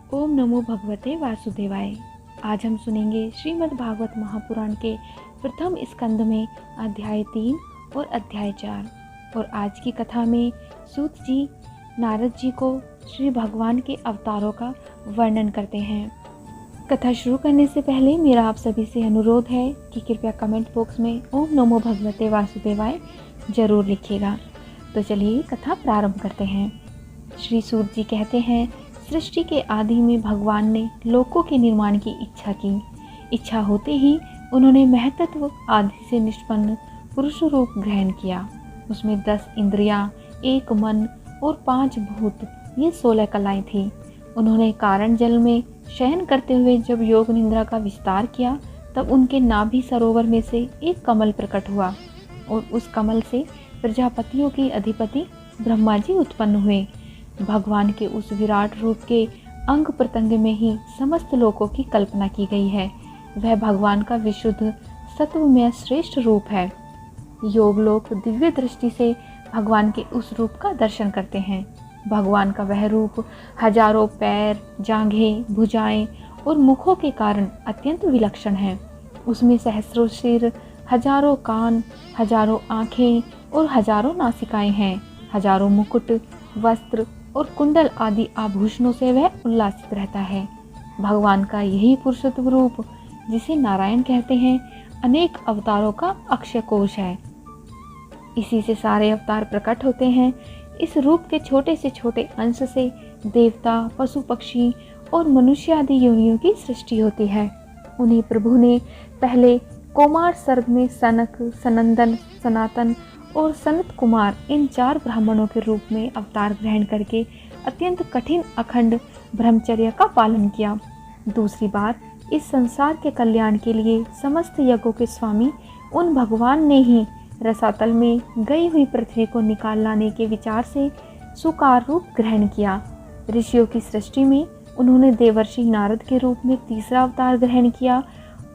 ओम नमो भगवते वासुदेवाय। आज हम सुनेंगे श्रीमद् भागवत महापुराण के प्रथम स्कंद में अध्याय 3 और अध्याय 4। और आज की कथा में सूत जी नारद जी को श्री भगवान के अवतारों का वर्णन करते हैं। कथा शुरू करने से पहले मेरा आप सभी से अनुरोध है कि कृपया कमेंट बॉक्स में ओम नमो भगवते वासुदेवाय जरूर लिखिएगा। तो चलिए कथा प्रारंभ करते हैं। श्री सूत जी कहते हैं, सृष्टि के आदि में भगवान ने लोकों के निर्माण की इच्छा की। इच्छा होते ही उन्होंने महतत्व आदि से निष्पन्न पुरुष रूप ग्रहण किया। उसमें 10 इंद्रियां, 1 मन और 5 भूत, ये 16 कलाएं थी। उन्होंने कारण जल में शयन करते हुए जब योग निद्रा का विस्तार किया, तब उनके नाभि सरोवर में से एक कमल प्रकट हुआ और उस कमल से प्रजापतियों की अधिपति ब्रह्मा जी उत्पन्न हुए। भगवान के उस विराट रूप के अंग प्रत्यंग में ही समस्त लोकों की कल्पना की गई है। वह भगवान का विशुद्ध सत्व में श्रेष्ठ रूप है। योग लोक दिव्य दृष्टि से भगवान के उस रूप का दर्शन करते हैं। भगवान का वह रूप हजारों पैर, जांघें, भुजाएं और मुखों के कारण अत्यंत विलक्षण है। उसमें सहस्रों सिर, हजारों कान, हजारों आँखें और हजारों नासिकाएं हैं। हजारों मुकुट, वस्त्र और कुंडल आदि आभूषणों से वह उल्लासित रहता है। भगवान का यही पुरुषत्व रूप, जिसे नारायण कहते हैं, अनेक अवतारों का अक्षय कोश है। इसी से सारे अवतार प्रकट होते हैं। इस रूप के छोटे से छोटे अंश से देवता, पशु पक्षी और मनुष्य आदि योनियों की सृष्टि होती है। उन्हीं प्रभु ने पहले कोमार सर्ग में सनक, सनंदन, सनातन और सनत कुमार, इन 4 ब्राह्मणों के रूप में अवतार ग्रहण करके अत्यंत कठिन अखंड ब्रह्मचर्य का पालन किया। दूसरी बार इस संसार के कल्याण के लिए समस्त यज्ञों के स्वामी उन भगवान ने ही रसातल में गई हुई पृथ्वी को निकाल लाने के विचार से सुकार रूप ग्रहण किया। ऋषियों की सृष्टि में उन्होंने देवर्षि नारद के रूप में तीसरा अवतार ग्रहण किया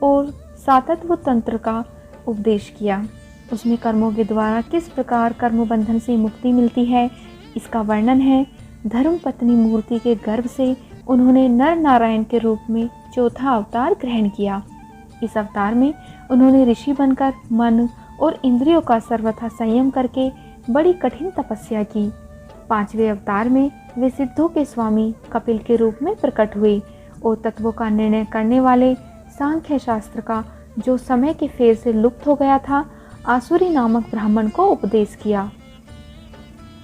और सातत्व तंत्र का उपदेश किया। उसमें कर्मों के द्वारा किस प्रकार कर्म बंधन से मुक्ति मिलती है, इसका वर्णन है। धर्म पत्नी मूर्ति के गर्भ से उन्होंने नर नारायण के रूप में चौथा अवतार ग्रहण किया। इस अवतार में उन्होंने ऋषि बनकर मन और इंद्रियों का सर्वथा संयम करके बड़ी कठिन तपस्या की। 5वें अवतार में वे सिद्धों के स्वामी कपिल के रूप में प्रकट हुए और तत्वों का निर्णय करने वाले सांख्य शास्त्र का, जो समय के फेर से लुप्त हो गया था, आसुरी नामक ब्राह्मण को उपदेश किया।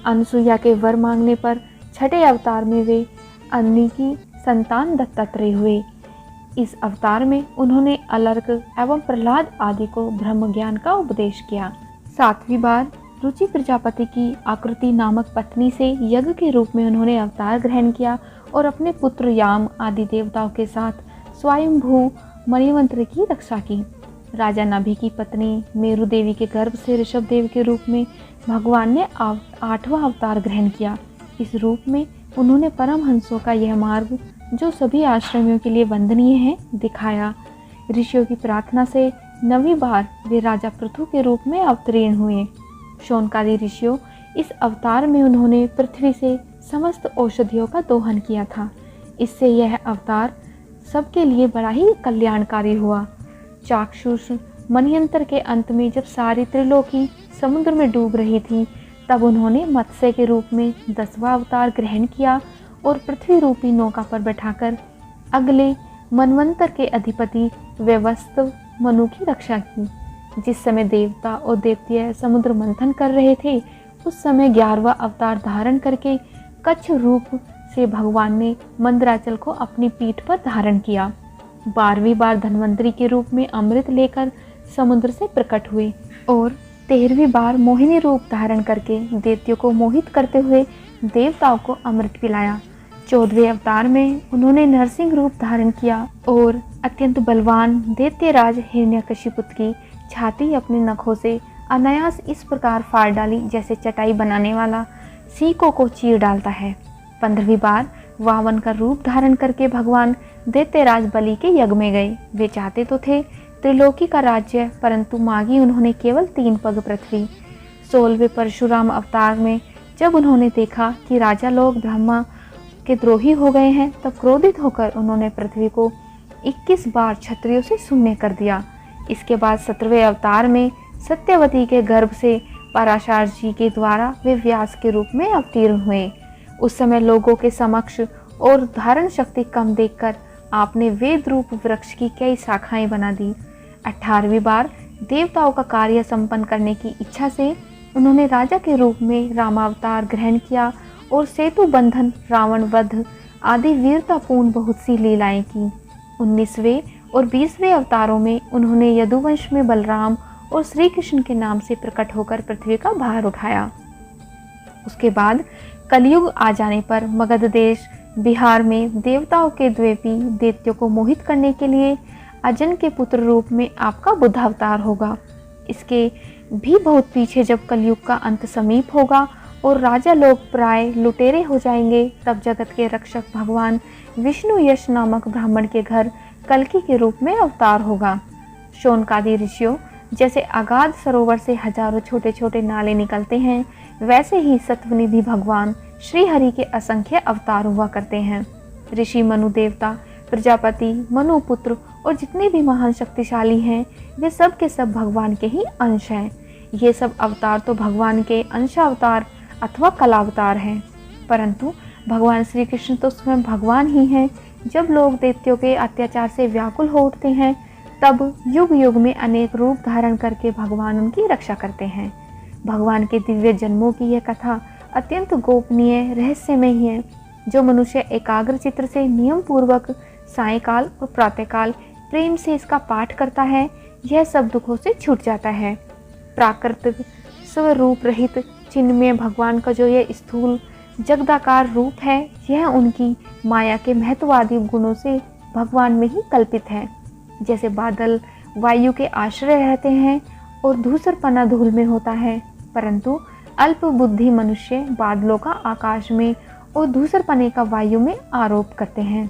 अनुसुईया के वर मांगने पर 6ठे अवतार में वे अन्नी की संतान दत्तात्रेय हुए। इस अवतार में उन्होंने अलर्क एवं प्रहलाद आदि को ब्रह्म ज्ञान का उपदेश किया। 7वीं बार रुचि प्रजापति की आकृति नामक पत्नी से यज्ञ के रूप में उन्होंने अवतार ग्रहण किया और अपने पुत्र याम आदि देवताओं के साथ स्वयंभू मणिमंत्र की रक्षा की। राजा नभि की पत्नी मेरु देवी के गर्भ से ऋषभ देव के रूप में भगवान ने 8वां अवतार ग्रहण किया। इस रूप में उन्होंने परमहंसों का यह मार्ग, जो सभी आश्रमियों के लिए वंदनीय है, दिखाया। ऋषियों की प्रार्थना से 9वीं बार वे राजा पृथु के रूप में अवतीर्ण हुए। शौनकादि ऋषियों, इस अवतार में उन्होंने पृथ्वी से समस्त औषधियों का दोहन किया था। इससे यह अवतार सबके लिए बड़ा ही कल्याणकारी हुआ। चाक्षुष मन्वंतर के अंत में जब सारी त्रिलोकी समुद्र में डूब रही थी, तब उन्होंने मत्स्य के रूप में 10वां अवतार ग्रहण किया और पृथ्वी रूपी नौका पर बैठाकर अगले मन्वंतर के अधिपति व्यवस्थ मनु की रक्षा की। जिस समय देवता और देवतियाँ समुद्र मंथन कर रहे थे, उस समय 11वां अवतार धारण करके कच्छ रूप से भगवान ने मंदराचल को अपनी पीठ पर धारण किया। 12वीं बार धन्वंतरी के रूप में अमृत लेकर समुद्र से प्रकट हुए और 13वीं बार मोहिनी रूप धारण करके दैत्यों को मोहित करते हुए देवताओं को अमृत पिलाया। 14वें अवतार में उन्होंने नरसिंह रूप धारण किया और अत्यंत बलवान दैत्यराज हिरण्यकशिपु की छाती अपने नखों से अनायास इस प्रकार फाड़ डाली, जैसे चटाई बनाने वाला सीकों को चीर डालता है। 15वीं बार वामन का रूप धारण करके भगवान दैत्यराज बलि के यज्ञ में गए। वे चाहते तो थे त्रिलोकी का राज्य, परंतु मांगी उन्होंने केवल 3 पग पृथ्वी। 16वें परशुराम अवतार में जब उन्होंने देखा कि राजा लोग ब्रह्मा के द्रोही हो गए हैं, तब क्रोधित होकर उन्होंने पृथ्वी को 21 बार क्षत्रियों से शून्य कर दिया। इसके बाद 17वें अवतार में सत्यवती के गर्भ से पराशर जी के द्वारा वे व्यास के रूप में अवतीर्ण हुए। उस समय लोगों के समक्ष और धारण शक्ति कम देखकर आपने वेद रूप वृक्ष की कई शाखाएं बना दी। 18वीं बार देवताओं का कार्य संपन्न करने की इच्छा से उन्होंने राजा के रूप में रामावतार ग्रहण किया और सेतु बंधन, रावण वध आदि वीरतापूर्ण बहुत सी लीलाएं की। 19वें और 20वें अवतारों में उन्होंने यदुवंश में बलराम और श्री कृष्ण के नाम से प्रकट होकर पृथ्वी का भार उठाया। उसके बाद कलयुग आ जाने पर मगध देश बिहार में देवताओं के द्वेपी दैत्यों को मोहित करने के लिए अजन के पुत्र रूप में आपका बुद्धावतार होगा। इसके भी बहुत पीछे जब कलयुग का अंत समीप होगा और राजा लोग प्राय लुटेरे हो जाएंगे, तब जगत के रक्षक भगवान विष्णु यश नामक ब्राह्मण के घर कल्कि के रूप में अवतार होगा। शौनकादि ऋषियों जैसे अगाध सरोवर से हजारों छोटे छोटे नाले निकलते हैं, वैसे ही सत्वनिधि भगवान श्री हरि के असंख्य अवतार हुआ करते हैं। ऋषि मनु देवता, प्रजापति, मनुपुत्र और जितने भी महान शक्तिशाली हैं, वे सब के सब भगवान के ही अंश हैं। ये सब अवतार तो भगवान के अंशावतार अथवा कलावतार हैं, परंतु भगवान श्री कृष्ण तो स्वयं भगवान ही हैं। जब लोग दैत्यों के अत्याचार से व्याकुल हो उठते हैं, तब युग युग में अनेक रूप धारण करके भगवान उनकी रक्षा करते हैं। भगवान के दिव्य जन्मों की यह कथा अत्यंत गोपनीय रहस्यमय है। जो मनुष्य एकाग्र चित्र से नियम पूर्वक सायंकाल और प्रातःकाल प्रेम से इसका पाठ करता है, यह सब दुखों से छूट जाता है। प्राकृतिक स्वरूप रहित चिन्मय भगवान का जो यह स्थूल जगदाकार रूप है, यह उनकी माया के महत्वादी गुणों से भगवान में ही कल्पित है। जैसे बादल वायु के आश्रय रहते हैं और धूसरपना धूल में होता है, परंतु अल्प बुद्धि मनुष्य बादलों का आकाश में और धूसरपने का वायु में आरोप करते हैं।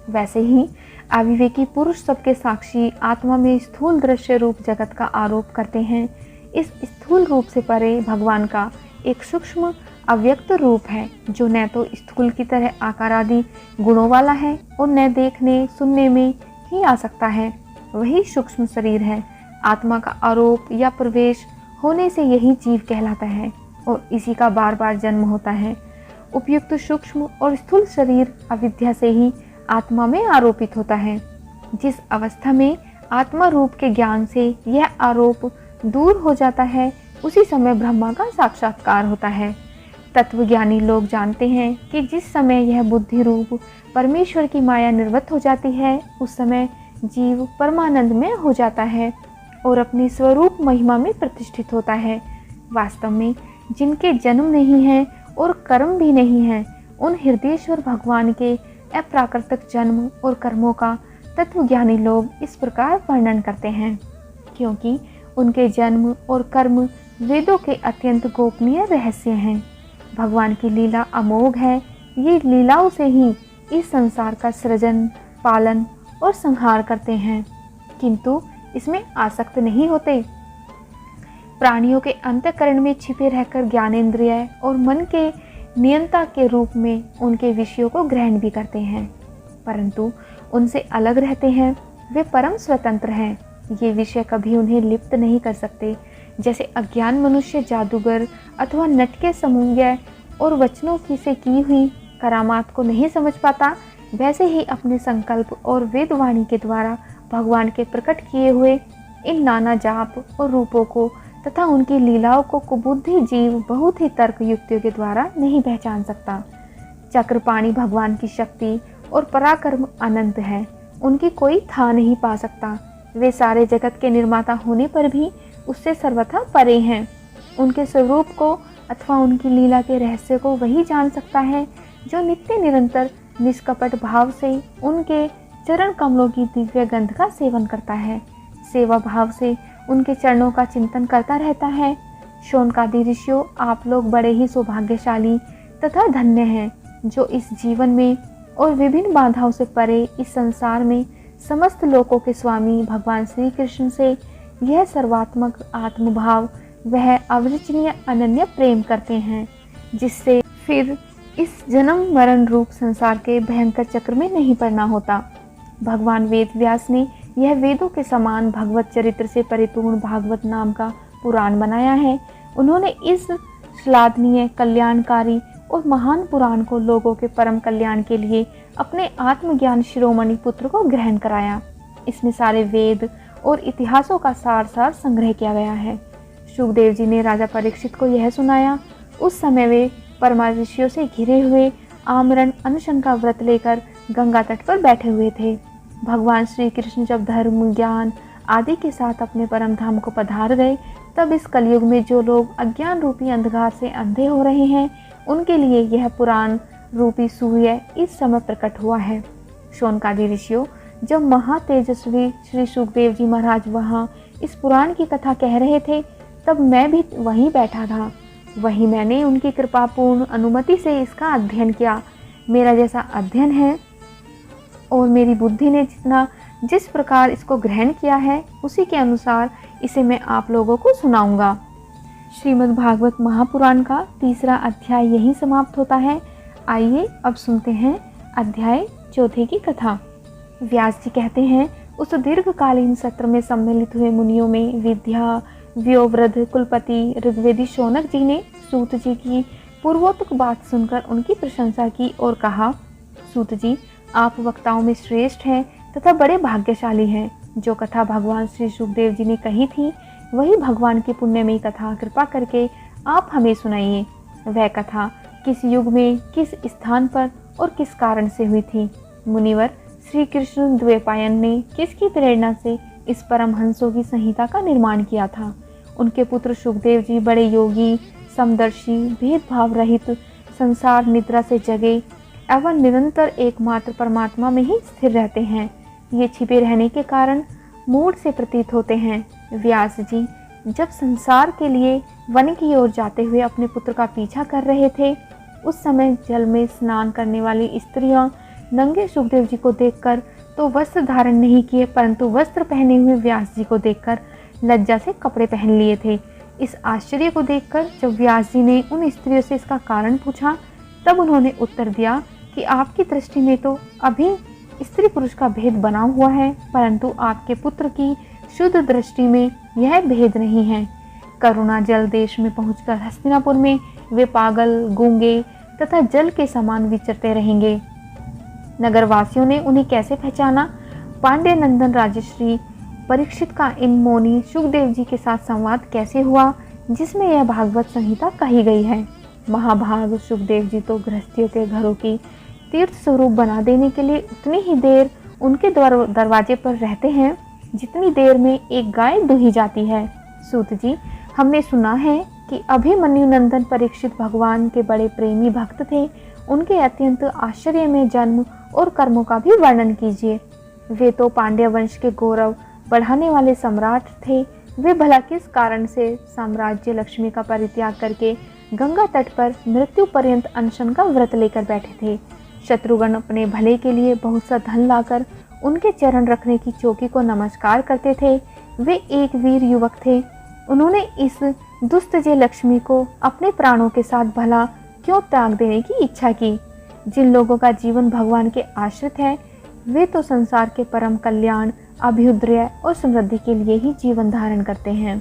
वैसे ही अविवेकी पुरुष सबके साक्षी आत्मा में स्थूल दृश्य रूप जगत का आरोप करते हैं। इस स्थूल रूप से परे भगवान का एक सूक्ष्म अव्यक्त रूप है, जो न तो स्थूल की तरह आकार आदि गुणों वाला है और न देखने सुनने में ही आ सकता है। वही सूक्ष्म शरीर है। आत्मा का आरोप या प्रवेश होने से यही जीव कहलाता है और इसी का बार बार जन्म होता है। उपयुक्त सूक्ष्म और स्थूल शरीर अविद्या से ही आत्मा में आरोपित होता है। जिस अवस्था में आत्मा रूप के ज्ञान से यह आरोप दूर हो जाता है, उसी समय ब्रह्मा का साक्षात्कार होता है। तत्वज्ञानी लोग जानते हैं कि जिस समय यह बुद्धि रूप परमेश्वर की माया निर्वत हो जाती है, उस समय जीव परमानंद में हो जाता है और अपनी स्वरूप महिमा में प्रतिष्ठित होता है। वास्तव में जिनके जन्म नहीं है और कर्म भी नहीं है, उन हृदयेश्वर भगवान के अप्राकृतिक जन्म और कर्मों का तत्वज्ञानी लोग इस प्रकार वर्णन करते हैं, क्योंकि उनके जन्म और कर्म वेदों के अत्यंत गोपनीय रहस्य हैं। भगवान की लीला अमोघ है। ये लीलाओं से ही इस संसार का सृजन, पालन और संहार करते हैं, किंतु इसमें आसक्त नहीं होते। प्राणियों के अंतःकरण में छिपे रहकर ज्ञानेंद्रिय और मन के नियंता के रूप में उनके विषयों को ग्रहण भी करते हैं, परंतु उनसे अलग रहते हैं। वे परम स्वतंत्र हैं। ये विषय कभी उन्हें लिप्त नहीं कर सकते। जैसे अज्ञान मनुष्य जादूगर अथवा नट के समूह और वचनों की से की हुई करामात को नहीं समझ पाता, वैसे ही अपने संकल्प और वेदवाणी के द्वारा भगवान के प्रकट किए हुए इन नाना जाप और रूपों को तथा उनकी लीलाओं को कुबुद्धि जीव बहुत ही तर्क युक्तियों के द्वारा नहीं पहचान सकता। चक्रपाणी भगवान की शक्ति और पराक्रम अनंत है। उनकी कोई था नहीं पा सकता। वे सारे जगत के निर्माता होने पर भी उससे सर्वथा परे हैं। उनके स्वरूप को अथवा उनकी लीला के रहस्य को वही जान सकता है जो नित्य निरंतर निष्कपट भाव से उनके चरण कमलों की दिव्य गंध का सेवन करता है, सेवा भाव से उनके चरणों का चिंतन करता रहता है। शौनकादि ऋषियों, आप लोग बड़े ही सौभाग्यशाली तथा धन्य हैं, जो इस जीवन में और विभिन्न बाधाओं से परे इस संसार में समस्त लोकों के स्वामी भगवान श्री कृष्ण से यह सर्वात्मक आत्मभाव वह अविरचनीय अनन्य प्रेम करते हैं, जिससे फिर इस जन्म मरण रूप संसार के भयंकर चक्र में नहीं पड़ना होता। भगवान वेद व्यास ने यह वेदों के समान भगवत चरित्र से परिपूर्ण भागवत नाम का पुराण बनाया है। उन्होंने इस श्लाघनीय, कल्याणकारी और महान पुराण को लोगों के परम कल्याण के लिए अपने आत्मज्ञान शिरोमणि पुत्र को ग्रहण कराया। इसमें सारे वेद और इतिहासों का सार संग्रह किया गया है। शुकदेव जी ने राजा परीक्षित को यह सुनाया। उस समय वे परमा ऋषियों से घिरे हुए आमरण अनशन का व्रत लेकर गंगा तट पर बैठे हुए थे। भगवान श्री कृष्ण जब धर्म, ज्ञान आदि के साथ अपने परम धाम को पधार गए, तब इस कलयुग में जो लोग अज्ञान रूपी अंधकार से अंधे हो रहे हैं, उनके लिए यह पुराण रूपी सूर्य इस समय प्रकट हुआ है। शौनकादि ऋषियों, जब महातेजस्वी श्री सुखदेव जी महाराज वहाँ इस पुराण की कथा कह रहे थे, तब मैं भी वहीं बैठा था। वहीं मैंने उनकी कृपापूर्ण अनुमति से इसका अध्ययन किया। मेरा जैसा अध्ययन है और मेरी बुद्धि ने जिस प्रकार इसको ग्रहण किया है, उसी के अनुसार इसे मैं आप लोगों को सुनाऊंगा। श्रीमद् भागवत महापुराण का 3रा अध्याय यहीं समाप्त होता है। आइए अब सुनते हैं अध्याय 4 की कथा। व्यास जी कहते हैं, उस दीर्घकालीन सत्र में सम्मिलित हुए मुनियों में विद्या व्योवृद्ध कुलपति ऋग्वेदी शौनक जी ने सूत जी की पूर्वोक्त बात सुनकर उनकी प्रशंसा की और कहा, सूत जी, आप वक्ताओं में श्रेष्ठ हैं तथा बड़े भाग्यशाली हैं। जो कथा भगवान श्री सुखदेव जी ने कही थी, वही भगवान की पुण्यमयी कथा कृपा करके आप हमें सुनाइए। वह कथा किस युग में, किस स्थान पर और किस कारण से हुई थी? मुनिवर, श्री कृष्ण द्वैपायन ने किसकी प्रेरणा से इस परमहंसों की संहिता का निर्माण किया था? उनके पुत्र सुखदेव जी बड़े योगी, समदर्शी, भेदभाव रहित, संसार निद्रा से जगे एवं निरंतर एकमात्र परमात्मा में ही स्थिर रहते हैं। ये छिपे रहने के कारण मूढ़ से प्रतीत होते हैं। व्यास जी जब संसार के लिए वन की ओर जाते हुए अपने पुत्र का पीछा कर रहे थे, उस समय जल में स्नान करने वाली स्त्रियां नंगे सुखदेव जी को देखकर तो वस्त्र धारण नहीं किए, परंतु वस्त्र पहने हुए व्यास जी को देखकर लज्जा से कपड़े पहन लिए थे। इस आश्चर्य को देखकर जब व्यास जी ने उन स्त्रियों से इसका कारण पूछा, तब उन्होंने उत्तर दिया कि आपकी दृष्टि में तो अभी स्त्री पुरुष का भेद बना हुआ है, परंतु आपके पुत्र की शुद्ध दृष्टि में यह भेद नहीं है। करुणा जल देश में पहुंचकर हस्तिनापुर में वे पागल, गूंगे तथा जल के समान विचरते रहेंगे। नगरवासियों ने उन्हें कैसे पहचाना? पांड्य नंदन राजश्री परीक्षित का इन मौनी सुखदेव जी के साथ संवाद कैसे हुआ, जिसमें यह भागवत संहिता कही गई है। महाभाग सुखदेव जी तो गृहस्थियों के घरों की तीर्थ स्वरूप बना देने के लिए उतनी ही देर उनके दरवाजे पर रहते हैं जितनी देर में एक गाय दूही जाती है। सूत जी, हमने सुना है कि अभिमन्यु नंदन परीक्षित भगवान के बड़े प्रेमी भक्त थे। उनके अत्यंत आश्चर्य में जन्म और कर्मों का भी वर्णन कीजिए। वे तो पांड्य वंश के गौरव बढ़ाने वाले सम्राट थे। वे भला किस कारण से साम्राज्य लक्ष्मी का परित्याग करके गंगा तट पर मृत्यु पर्यंत अनशन का व्रत लेकर बैठे थे? शत्रुघ्न अपने भले के लिए बहुत सा धन लाकर उनके चरण रखने की चौकी को नमस्कार करते थे। वे एक वीर युवक थे। उन्होंने इस दुष्ट जय लक्ष्मी को अपने प्राणों के साथ भला क्यों त्याग देने की इच्छा की? जिन लोगों का जीवन भगवान के आश्रित है, वे तो संसार के परम कल्याण, अभ्युदय और समृद्धि के लिए ही जीवन धारण करते हैं।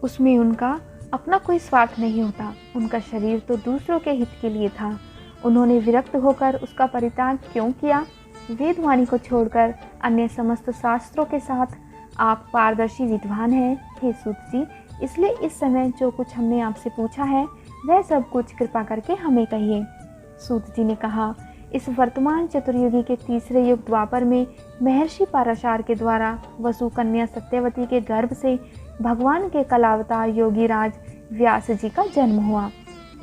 उसमें उनका अपना कोई स्वार्थ नहीं होता। उनका शरीर तो दूसरों के हित के लिए था। उन्होंने विरक्त होकर उसका परित्याग क्यों किया? वेदवाणी को छोड़कर अन्य समस्त शास्त्रों के साथ आप पारदर्शी विद्वान हैं। हे सूत जी, इसलिए इस समय जो कुछ हमने आपसे पूछा है, वह सब कुछ कृपा करके हमें कहिए। सूत जी ने कहा, इस वर्तमान चतुर्युगी के तीसरे युग द्वापर में महर्षि पाराशर के द्वारा वसु कन्या सत्यवती के गर्भ से भगवान के कलावतार योगीराज व्यास जी का जन्म हुआ।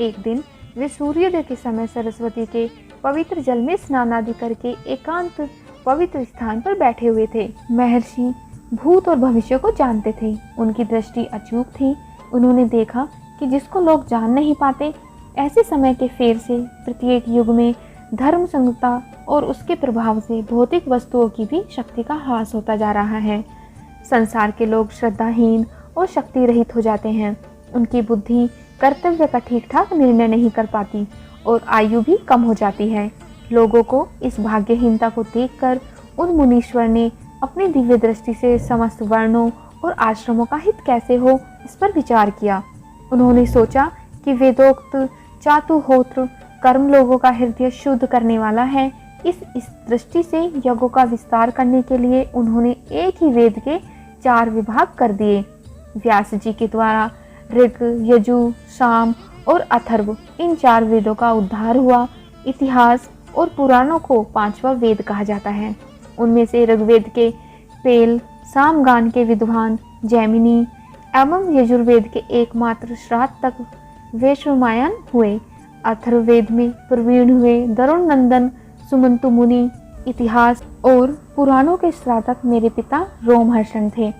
एक दिन वे सूर्योदय के समय सरस्वती के पवित्र जल में स्नान आदि करके एकांत पवित्र स्थान पर बैठे हुए थे। महर्षि भूत और भविष्य को जानते थे। उनकी दृष्टि अचूक थी। उन्होंने देखा कि जिसको लोग जान नहीं पाते, ऐसे समय के फेर से प्रत्येक युग में धर्म संगता और उसके प्रभाव से भौतिक वस्तुओं की भी शक्ति का ह्रास होता जा रहा है। संसार के लोग श्रद्धाहीन और शक्ति रहित हो जाते हैं। उनकी बुद्धि कर्तव्य का ठीक ठाक निर्णय नहीं कर पाती और आयु भी कम हो जाती है। लोगों को इस भाग्यहीनता को देखकर उन मुनीश्वर ने अपनी दिव्य दृष्टि से समस्त वर्णों और आश्रमों का हित कैसे हो इस पर विचार किया। उन्होंने सोचा कि वेदोक्त चातुहोत्र कर्म लोगों का हृदय शुद्ध करने वाला है। इस दृष्टि से यज्ञों का विस्तार करने के लिए उन्होंने एक ही वेद के 4 विभाग कर दिए। व्यास जी के द्वारा ऋग, यजु, साम और अथर्व इन 4 वेदों का उद्धार हुआ। इतिहास और पुराणों को 5वां वेद कहा जाता है। उनमें से ऋग्वेद के पेल, सामगान के विद्वान जैमिनी एवं यजुर्वेद के एकमात्र श्राद्ध तक वैश्वमायन हुए। अथर्ववेद में प्रवीण हुए दरुण नंदन सुमंतु मुनि इतिहास और पुराणों के श्राद्धक मेरे पिता रोमहर्षण थे।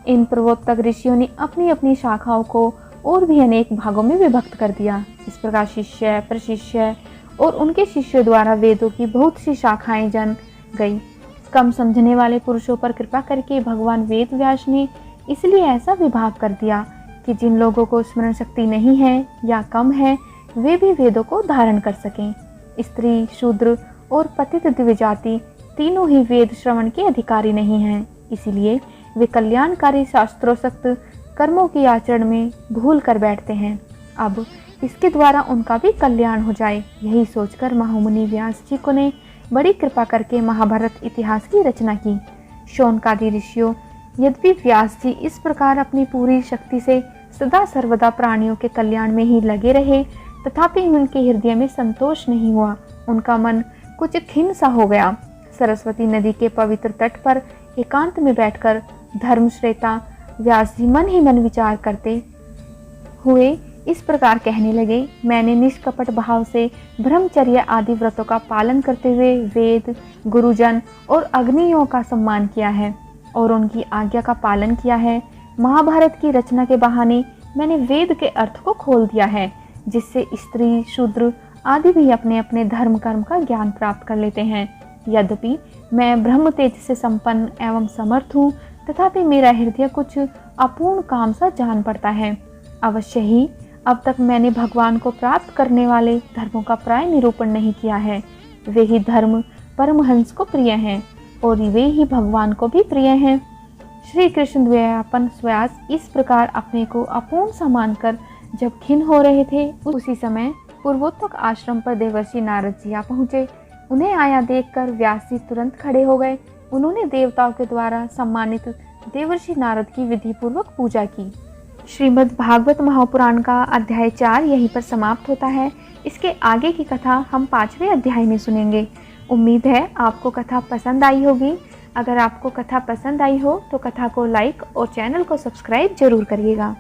इन पूर्वोत्तर ऋषियों ने अपनी अपनी शाखाओं को और भी अनेक भागों में विभक्त कर दिया। इस प्रकार शिष्य, प्रशिष्य और उनके शिष्यों द्वारा वेदों की बहुत सी शाखाएं जन गई। कम समझने वाले पुरुषों पर कृपा करके भगवान वेद व्यास ने इसलिए ऐसा विभाग कर दिया कि जिन लोगों को स्मरण शक्ति नहीं है या कम है वे भी वेदों को धारण कर सकें। स्त्री, शूद्र और पतित द्विजाति तीनों ही वेद श्रवण के अधिकारी नहीं हैं। इसीलिए वे कल्याणकारी शास्त्रोक्त कर्मों की आचरण में भूल कर बैठते हैं। अब इसके द्वारा उनका भी कल्याण हो जाए, यही सोचकर महामुनि व्यास जी को ने बड़ी कृपा करके महाभारत इतिहास की रचना की। शौनकादि ऋषियों, यद्यपि व्यास जी इस प्रकार अपनी पूरी शक्ति से सदा सर्वदा प्राणियों के कल्याण में ही लगे रहे, तथापि उनके हृदय में संतोष नहीं हुआ। उनका मन कुछ खिन्न सा हो गया। सरस्वती नदी के पवित्र तट पर एकांत में बैठकर धर्मश्रेता व्यास जी मन ही मन विचार करते हुए इस प्रकार कहने लगे, मैंने निष्कपट भाव से ब्रह्मचर्य आदि व्रतों का पालन करते हुए वेद, गुरुजन और अग्नियों का सम्मान किया है और उनकी आज्ञा का पालन किया है। महाभारत की रचना के बहाने मैंने वेद के अर्थ को खोल दिया है, जिससे स्त्री, शूद्र आदि भी अपने अपने धर्म कर्म का ज्ञान प्राप्त कर लेते हैं। यद्यपि मैं ब्रह्म तेज से संपन्न एवं समर्थ हूँ, तथापि मेरा हृदय कुछ अपूर्ण काम सा जान पड़ता है। अवश्य ही अब तक मैंने भगवान को प्राप्त करने वाले धर्मों का प्राय निरूपण नहीं किया है। वे ही धर्म परमहंस को प्रिय हैं और वे ही भगवान को भी प्रिय हैं। श्री कृष्ण द्वैपायन व्यास इस प्रकार अपने को अपूर्ण सा मानकर जब खिन्न हो रहे थे, उसी समय पूर्वोत्तर आश्रम पर देवर्षि नारद जी आ पहुँचे। उन्हें आया देखकर व्यास जी तुरंत खड़े हो गए। उन्होंने देवताओं के द्वारा सम्मानित देवर्षि नारद की विधि पूर्वक पूजा की। श्रीमद् भागवत महापुराण का अध्याय 4 यहीं पर समाप्त होता है। इसके आगे की कथा हम 5वें अध्याय में सुनेंगे। उम्मीद है आपको कथा पसंद आई होगी। अगर आपको कथा पसंद आई हो तो कथा को लाइक और चैनल को सब्सक्राइब जरूर करिएगा।